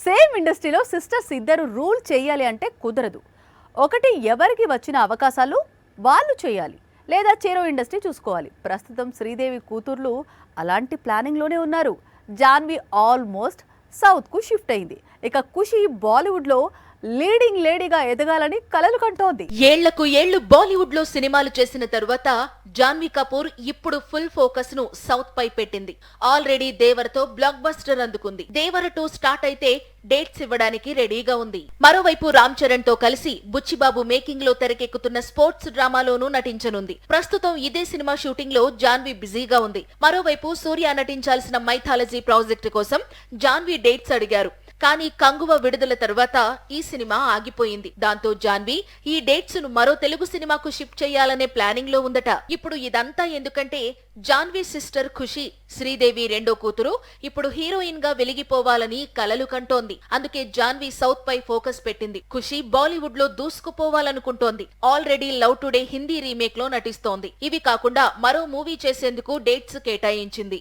Same ఇండస్ట్రీలో sisters ఇద్దరు rule చేయాలి అంటే కుదరదు. ఒకటి ఎవరికి వచ్చిన అవకాశాలు వాళ్ళు చేయాలి, లేదా చేరో ఇండస్ట్రీ చూసుకోవాలి. ప్రస్తుతం శ్రీదేవి కూతుర్లు అలాంటి ప్లానింగ్లోనే ఉన్నారు. జాన్వి ఆల్మోస్ట్ సౌత్కు షిఫ్ట్ అయింది. ఇక ఖుషి బాలీవుడ్లో లీడింగ్ లేడీగా ఎదగాలని కలలు కంటోంది. ఏళ్లకు ఏళ్లు బాలీవుడ్ లో సినిమాలు చేసిన తరువాత జాన్వీ కపూర్ ఇప్పుడు ఫుల్ ఫోకస్ ను సౌత్ పై పెట్టింది. ఆల్రెడీ దేవరతో బ్లాక్ బస్టర్ అందుకుంది. దేవర 2 స్టార్ట్ అయితే డేట్స్ ఇవ్వడానికి రెడీగా ఉంది. మరోవైపు రామ్ చరణ్ తో కలిసి బుచ్చిబాబు మేకింగ్ లో తెరకెక్కుతున్న స్పోర్ట్స్ డ్రామాలోనూ నటించనుంది. ప్రస్తుతం ఇదే సినిమా షూటింగ్ లో జాన్వీ బిజీగా ఉంది. మరోవైపు సూర్య నటించాల్సిన మైథాలజీ ప్రాజెక్టు కోసం జాన్వీ డేట్స్ అడిగారు. కానీ కంగువ విడుదల తర్వాత ఈ సినిమా ఆగిపోయింది. దాంతో జాన్వీ ఈ డేట్స్ ను మరో తెలుగు సినిమాకు షిఫ్ట్ చేయాలనే ప్లానింగ్ లో ఉందట. ఇప్పుడు ఇదంతా ఎందుకంటే జాన్వీ సిస్టర్ ఖుషి, శ్రీదేవి రెండో కూతురు, ఇప్పుడు హీరోయిన్ గా వెలిగిపోవాలని కలలు కంటోంది. అందుకే జాన్వీ సౌత్ పై ఫోకస్ పెట్టింది. ఖుషి బాలీవుడ్ లో దూసుకుపోవాలనుకుంటోంది. ఆల్రెడీ లవ్ టుడే హిందీ రీమేక్ లో నటిస్తోంది. ఇవి కాకుండా మరో మూవీ చేసేందుకు డేట్స్ కేటాయించింది.